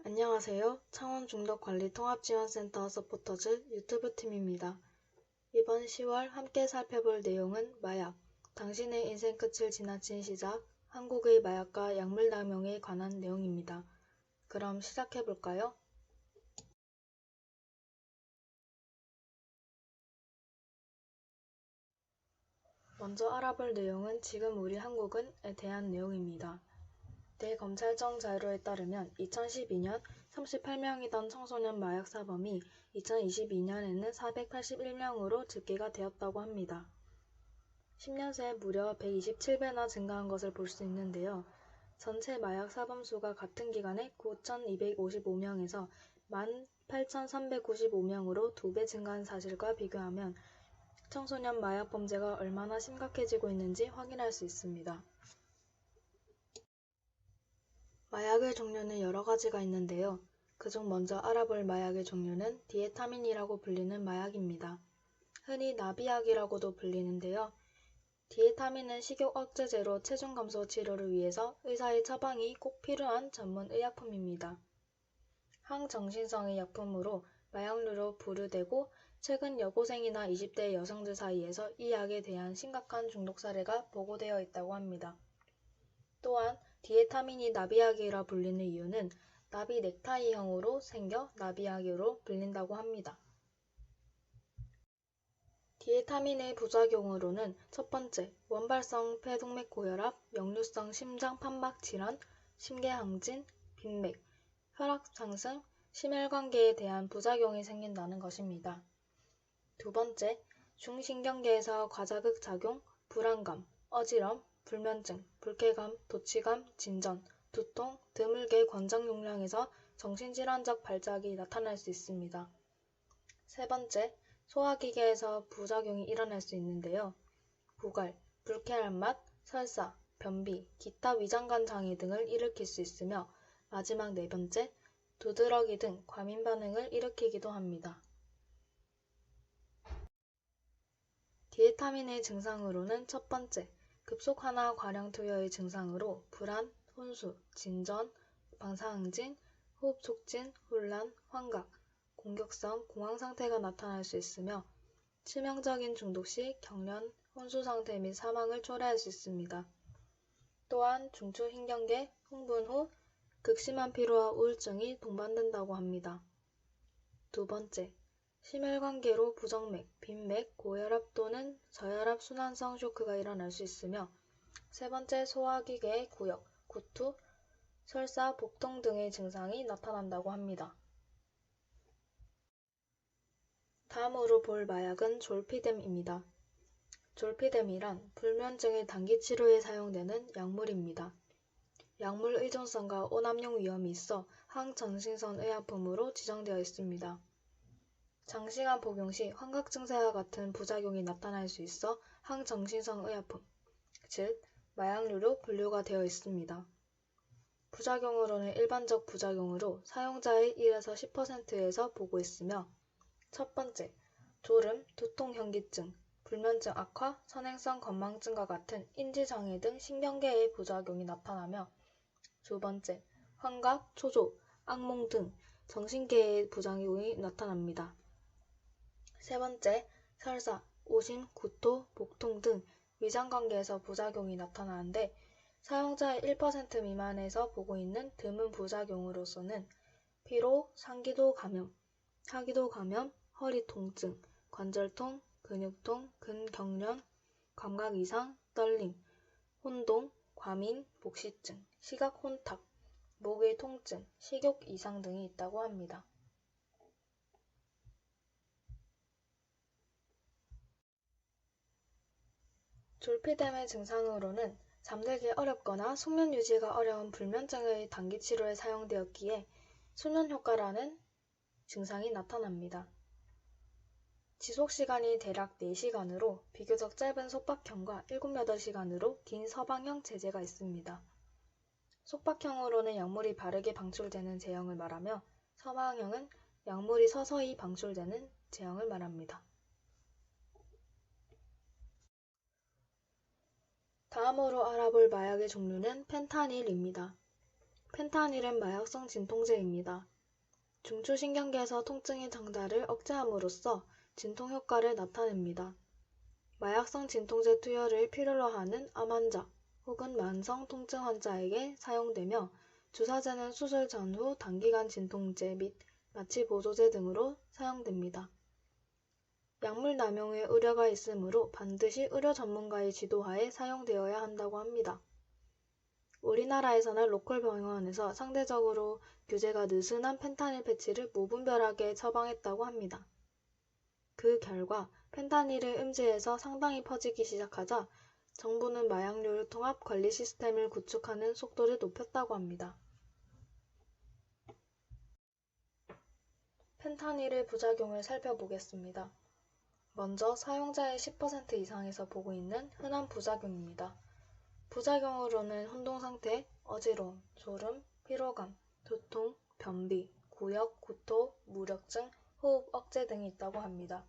안녕하세요. 창원중독관리통합지원센터 서포터즈 유튜브 팀입니다. 이번 10월 함께 살펴볼 내용은 마약, 당신의 인생 끝을 지나친 시작, 한국의 마약과 약물 남용에 관한 내용입니다. 그럼 시작해볼까요? 먼저 알아볼 내용은 지금 우리 한국은에 대한 내용입니다. 대검찰청 자료에 따르면 2012년 38명이던 청소년 마약 사범이 2022년에는 481명으로 집계가 되었다고 합니다. 10년 새 무려 127배나 증가한 것을 볼 수 있는데요. 전체 마약 사범 수가 같은 기간에 9,255명에서 18,395명으로 2배 증가한 사실과 비교하면 청소년 마약 범죄가 얼마나 심각해지고 있는지 확인할 수 있습니다. 마약의 종류는 여러 가지가 있는데요. 그중 먼저 알아볼 마약의 종류는 디에타민이라고 불리는 마약입니다. 흔히 나비약이라고도 불리는데요. 디에타민은 식욕 억제제로 체중 감소 치료를 위해서 의사의 처방이 꼭 필요한 전문 의약품입니다. 항정신성의 약품으로 마약류로 분류되고 최근 여고생이나 20대 여성들 사이에서 이 약에 대한 심각한 중독 사례가 보고되어 있다고 합니다. 또한 디에타민이 나비약이라 불리는 이유는 나비 넥타이형으로 생겨 나비약으로 불린다고 합니다. 디에타민의 부작용으로는 첫 번째, 원발성 폐동맥 고혈압, 역류성 심장 판막 질환, 심계항진, 빈맥, 혈압 상승, 심혈관계에 대한 부작용이 생긴다는 것입니다. 두 번째, 중신경계에서 과자극 작용, 불안감, 어지럼, 불면증, 불쾌감, 도취감, 진전, 두통, 드물게 권장 용량에서 정신질환적 발작이 나타날 수 있습니다. 세 번째, 소화기계에서 부작용이 일어날 수 있는데요. 부갈, 불쾌한 맛, 설사, 변비, 기타 위장관 장애 등을 일으킬 수 있으며 마지막 네 번째, 두드러기 등 과민 반응을 일으키기도 합니다. 디에타민의 증상으로는 첫 번째, 급속한화 과량 투여의 증상으로 불안, 혼수, 진전, 방사항진, 호흡 촉진, 혼란, 환각, 공격성, 공황 상태가 나타날 수 있으며 치명적인 중독 시 경련, 혼수 상태 및 사망을 초래할 수 있습니다. 또한 중추신경계, 흥분 후 극심한 피로와 우울증이 동반된다고 합니다. 두 번째, 심혈관계로 부정맥, 빈맥, 고혈압 또는 저혈압 순환성 쇼크가 일어날 수 있으며 세 번째, 소화기계 구역, 구토, 설사, 복통 등의 증상이 나타난다고 합니다. 다음으로 볼 마약은 졸피뎀입니다. 졸피뎀이란 불면증의 단기 치료에 사용되는 약물입니다. 약물 의존성과 오남용 위험이 있어 항정신성 의약품으로 지정되어 있습니다. 장시간 복용 시 환각 증세와 같은 부작용이 나타날 수 있어 항정신성 의약품, 즉 마약류로 분류가 되어 있습니다. 부작용으로는 일반적 부작용으로 사용자의 1에서 10%에서 보고 있으며 첫 번째, 졸음, 두통, 현기증, 불면증 악화, 선행성 건망증과 같은 인지장애 등 신경계의 부작용이 나타나며 두 번째, 환각, 초조, 악몽 등 정신계의 부작용이 나타납니다. 세 번째, 설사, 오심, 구토, 복통 등 위장관계에서 부작용이 나타나는데 사용자의 1% 미만에서 보고 있는 드문 부작용으로서는 피로, 상기도 감염, 하기도 감염, 허리 통증, 관절통, 근육통, 근경련, 감각 이상, 떨림, 혼동, 과민, 복시증, 시각 혼탁, 목의 통증, 식욕 이상 등이 있다고 합니다. 졸피뎀의 증상으로는 잠들기 어렵거나 숙면 유지가 어려운 불면증의 단기 치료에 사용되었기에 수면 효과라는 증상이 나타납니다. 지속시간이 대략 4시간으로 비교적 짧은 속박형과 7~8시간으로 긴 서방형 제제가 있습니다. 속박형으로는 약물이 바르게 방출되는 제형을 말하며 서방형은 약물이 서서히 방출되는 제형을 말합니다. 다음으로 알아볼 마약의 종류는 펜타닐입니다. 펜타닐은 마약성 진통제입니다. 중추신경계에서 통증의 장달을 억제함으로써 진통 효과를 나타냅니다. 마약성 진통제 투여를 필요로 하는 암 환자 혹은 만성 통증 환자에게 사용되며 주사제는 수술 전후 단기간 진통제 및 마취 보조제 등으로 사용됩니다. 약물 남용의 우려가 있으므로 반드시 의료 전문가의 지도하에 사용되어야 한다고 합니다. 우리나라에서는 로컬 병원에서 상대적으로 규제가 느슨한 펜타닐 패치를 무분별하게 처방했다고 합니다. 그 결과 펜타닐을 음지에서 상당히 퍼지기 시작하자 정부는 마약류 통합 관리 시스템을 구축하는 속도를 높였다고 합니다. 펜타닐의 부작용을 살펴보겠습니다. 먼저 사용자의 10% 이상에서 보고 있는 흔한 부작용입니다. 부작용으로는 혼동상태, 어지러움, 졸음, 피로감, 두통, 변비, 구역, 구토, 무력증, 호흡 억제 등이 있다고 합니다.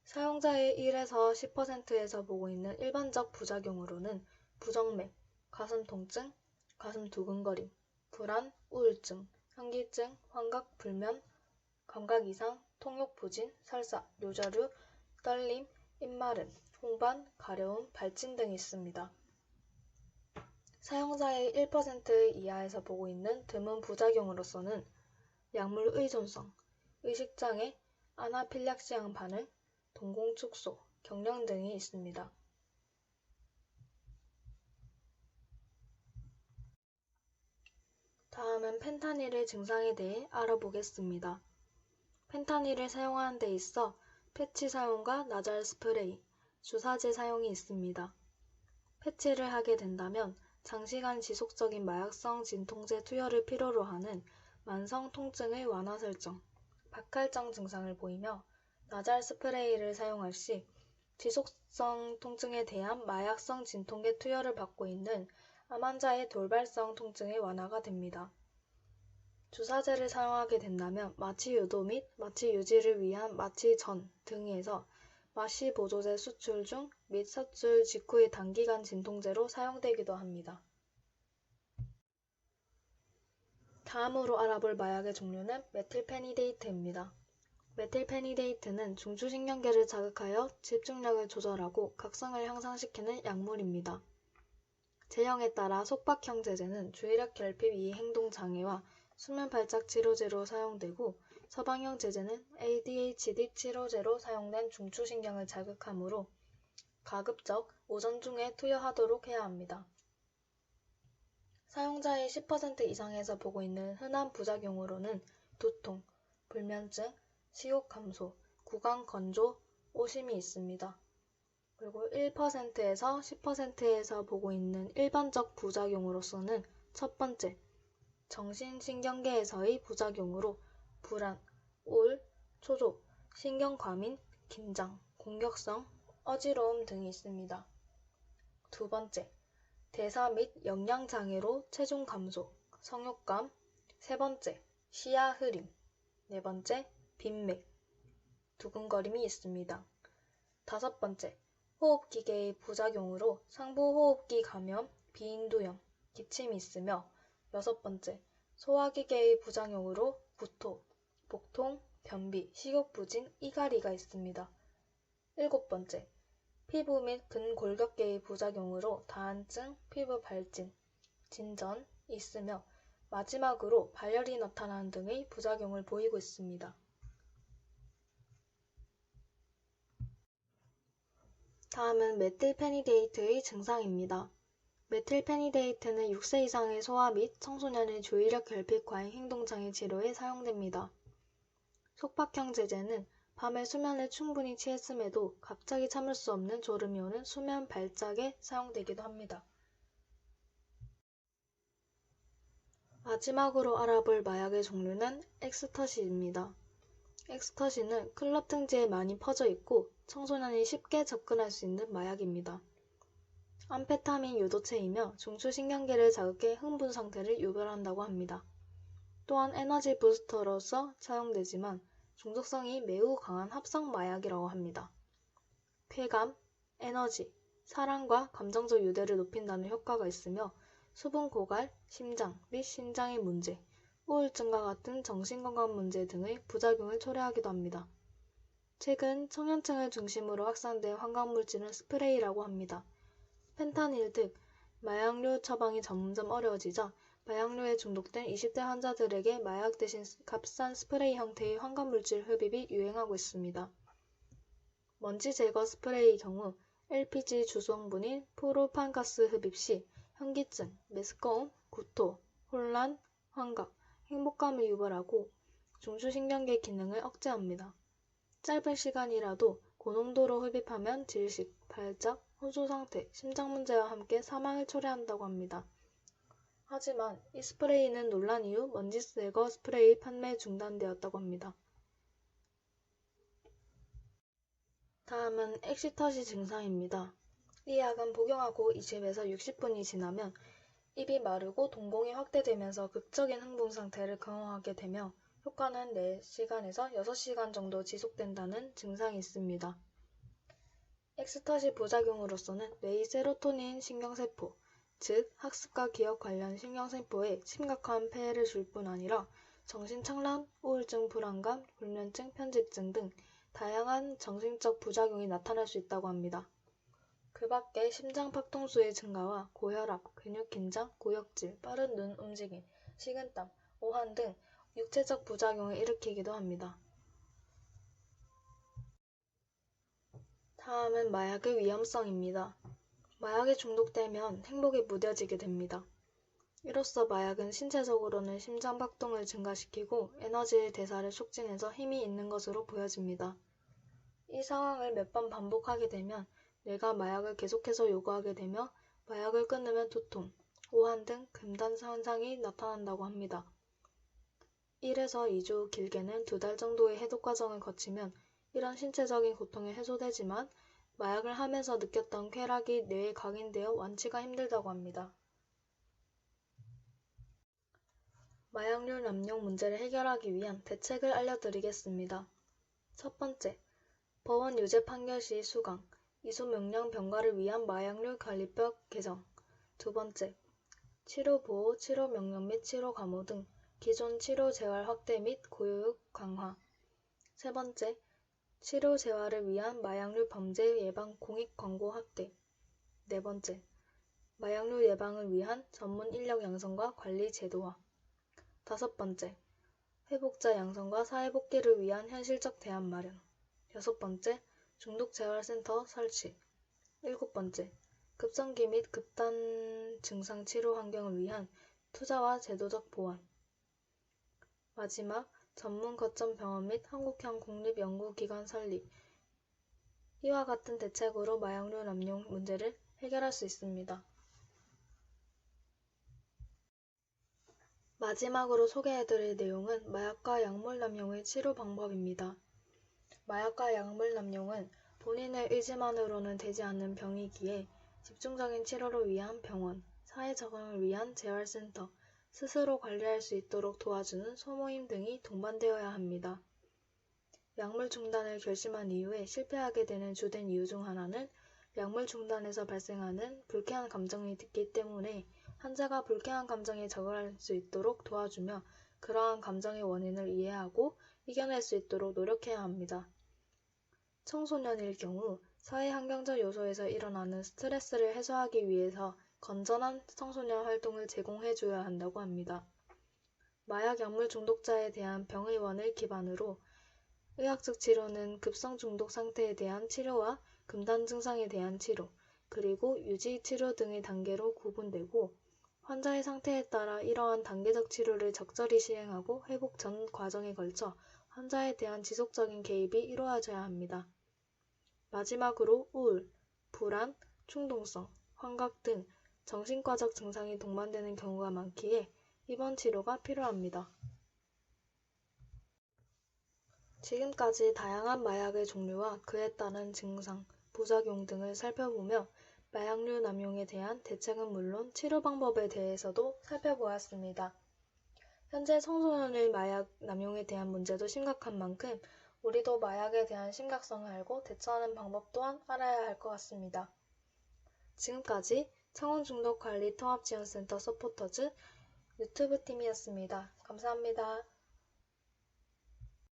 사용자의 1에서 10%에서 보고 있는 일반적 부작용으로는 부정맥, 가슴 통증, 가슴 두근거림, 불안, 우울증, 현기증, 환각, 불면, 감각 이상, 통역 부진, 설사, 뇨저류, 떨림, 입마름, 홍반, 가려움, 발진 등이 있습니다. 사용자의 1% 이하에서 보고 있는 드문 부작용으로서는 약물 의존성, 의식장애, 아나필락시향 반응, 동공축소, 경련 등이 있습니다. 다음은 펜타닐의 증상에 대해 알아보겠습니다. 펜타닐을 사용하는 데 있어 패치 사용과 나잘 스프레이, 주사제 사용이 있습니다. 패치를 하게 된다면 장시간 지속적인 마약성 진통제 투여를 필요로 하는 만성 통증의 완화 설정, 박할증 증상을 보이며 나잘 스프레이를 사용할 시 지속성 통증에 대한 마약성 진통제 투여를 받고 있는 암 환자의 돌발성 통증의 완화가 됩니다. 주사제를 사용하게 된다면 마취 유도 및 마취 유지를 위한 마취 전 등에서 마취 보조제 수출 중 및 수출 직후의 단기간 진통제로 사용되기도 합니다. 다음으로 알아볼 마약의 종류는 메틸페니데이트입니다. 메틸페니데이트는 중추신경계를 자극하여 집중력을 조절하고 각성을 향상시키는 약물입니다. 제형에 따라 속박형 제제는 주의력 결핍 이해 행동 장애와 수면 발작 치료제로 사용되고 서방형 제제는 ADHD 치료제로 사용된 중추신경을 자극하므로 가급적 오전 중에 투여하도록 해야 합니다. 사용자의 10% 이상에서 보고 있는 흔한 부작용으로는 두통, 불면증, 식욕 감소, 구강 건조, 오심이 있습니다. 그리고 1%에서 10%에서 보고 있는 일반적 부작용으로서는 첫 번째, 정신신경계에서의 부작용으로 불안, 우울, 초조, 신경과민, 긴장, 공격성, 어지러움 등이 있습니다. 두 번째, 대사 및 영양장애로 체중 감소, 성욕감, 세 번째, 시야 흐림, 네 번째, 빈맥, 두근거림이 있습니다. 다섯 번째, 호흡기계의 부작용으로 상부호흡기 감염, 비인두염, 기침이 있으며 여섯 번째, 소화기계의 부작용으로 구토, 복통, 변비, 식욕부진, 이갈이가 있습니다. 일곱 번째, 피부 및 근골격계의 부작용으로 다한증, 피부 발진, 진전이 있으며 마지막으로 발열이 나타나는 등의 부작용을 보이고 있습니다. 다음은 메틸페니데이트의 증상입니다. 메틸페니데이트는 6세 이상의 소아 및 청소년의 주의력 결핍 과잉 행동장애 치료에 사용됩니다. 속박형 제제는 밤에 수면을 충분히 취했음에도 갑자기 참을 수 없는 졸음이 오는 수면 발작에 사용되기도 합니다. 마지막으로 알아볼 마약의 종류는 엑스터시입니다. 엑스터시는 클럽 등지에 많이 퍼져 있고 청소년이 쉽게 접근할 수 있는 마약입니다. 암페타민 유도체이며 중추신경계를 자극해 흥분 상태를 유발한다고 합니다. 또한 에너지 부스터로서 사용되지만 중독성이 매우 강한 합성 마약이라고 합니다. 쾌감, 에너지, 사랑과 감정적 유대를 높인다는 효과가 있으며 수분 고갈, 심장 및 심장의 문제, 우울증과 같은 정신건강 문제 등의 부작용을 초래하기도 합니다. 최근 청년층을 중심으로 확산된 환각물질은 스프레이라고 합니다. 펜타닐 등 마약류 처방이 점점 어려워지자 마약류에 중독된 20대 환자들에게 마약 대신 값싼 스프레이 형태의 환각물질 흡입이 유행하고 있습니다. 먼지 제거 스프레이의 경우 LPG 주성분인 프로판가스 흡입 시 현기증, 메스꺼움, 구토, 혼란, 환각, 행복감을 유발하고 중추신경계 기능을 억제합니다. 짧은 시간이라도 고농도로 흡입하면 질식, 발작, 혼수 상태, 심장 문제와 함께 사망을 초래한다고 합니다. 하지만 이 스프레이는 논란 이후 먼지 제거 스프레이 판매 중단되었다고 합니다. 다음은 엑시터시 증상입니다. 이 약은 복용하고 20에서 60분이 지나면 입이 마르고 동공이 확대되면서 극적인 흥분 상태를 경험하게 되며 효과는 4시간에서 6시간 정도 지속된다는 증상이 있습니다. 엑스터시 부작용으로서는 뇌의 세로토닌 신경세포, 즉 학습과 기억 관련 신경세포에 심각한 폐해를 줄 뿐 아니라 정신착란, 우울증, 불안감, 불면증, 편집증 등 다양한 정신적 부작용이 나타날 수 있다고 합니다. 그 밖에 심장 박동수의 증가와 고혈압, 근육 긴장, 구역질, 빠른 눈 움직임, 식은땀, 오한 등 육체적 부작용을 일으키기도 합니다. 다음은 마약의 위험성입니다. 마약에 중독되면 행복이 무뎌지게 됩니다. 이로써 마약은 신체적으로는 심장 박동을 증가시키고 에너지의 대사를 촉진해서 힘이 있는 것으로 보여집니다. 이 상황을 몇 번 반복하게 되면 뇌가 마약을 계속해서 요구하게 되며 마약을 끊으면 두통, 오한 등 금단 현상이 나타난다고 합니다. 1에서 2주 길게는 2달 정도의 해독 과정을 거치면 이런 신체적인 고통이 해소되지만 마약을 하면서 느꼈던 쾌락이 뇌에 각인되어 완치가 힘들다고 합니다. 마약류 남용 문제를 해결하기 위한 대책을 알려드리겠습니다. 첫 번째, 법원 유죄 판결 시 수강, 이수 명령 병가를 위한 마약류 관리법 개정. 두 번째, 치료 보호, 치료 명령 및 치료 감호 등 기존 치료 재활 확대 및 교육 강화. 세 번째, 치료 재활을 위한 마약류 범죄 예방 공익 광고 확대. 네 번째, 마약류 예방을 위한 전문 인력 양성과 관리 제도화. 다섯 번째, 회복자 양성과 사회복귀를 위한 현실적 대안 마련. 여섯 번째, 중독재활센터 설치. 일곱 번째, 급성기 및 극단 증상 치료 환경을 위한 투자와 제도적 보완. 마지막, 전문 거점 병원 및 한국형 국립연구기관 설립. 이와 같은 대책으로 마약류 남용 문제를 해결할 수 있습니다. 마지막으로 소개해드릴 내용은 마약과 약물 남용의 치료 방법입니다. 마약과 약물 남용은 본인의 의지만으로는 되지 않는 병이기에 집중적인 치료를 위한 병원, 사회 적응을 위한 재활센터, 스스로 관리할 수 있도록 도와주는 소모임 등이 동반되어야 합니다. 약물 중단을 결심한 이후에 실패하게 되는 주된 이유 중 하나는 약물 중단에서 발생하는 불쾌한 감정이 있기 때문에 환자가 불쾌한 감정에 적응할 수 있도록 도와주며 그러한 감정의 원인을 이해하고 이겨낼 수 있도록 노력해야 합니다. 청소년일 경우 사회 환경적 요소에서 일어나는 스트레스를 해소하기 위해서 건전한 청소년 활동을 제공해줘야 한다고 합니다. 마약 약물 중독자에 대한 병의원을 기반으로 의학적 치료는 급성 중독 상태에 대한 치료와 금단 증상에 대한 치료, 그리고 유지 치료 등의 단계로 구분되고 환자의 상태에 따라 이러한 단계적 치료를 적절히 시행하고 회복 전 과정에 걸쳐 환자에 대한 지속적인 개입이 이루어져야 합니다. 마지막으로 우울, 불안, 충동성, 환각 등 정신과적 증상이 동반되는 경우가 많기에 입원 치료가 필요합니다. 지금까지 다양한 마약의 종류와 그에 따른 증상, 부작용 등을 살펴보며 마약류 남용에 대한 대책은 물론 치료 방법에 대해서도 살펴보았습니다. 현재 청소년의 마약 남용에 대한 문제도 심각한 만큼 우리도 마약에 대한 심각성을 알고 대처하는 방법 또한 알아야 할 것 같습니다. 지금까지 창원중독관리 통합지원센터 서포터즈 유튜브 팀이었습니다. 감사합니다.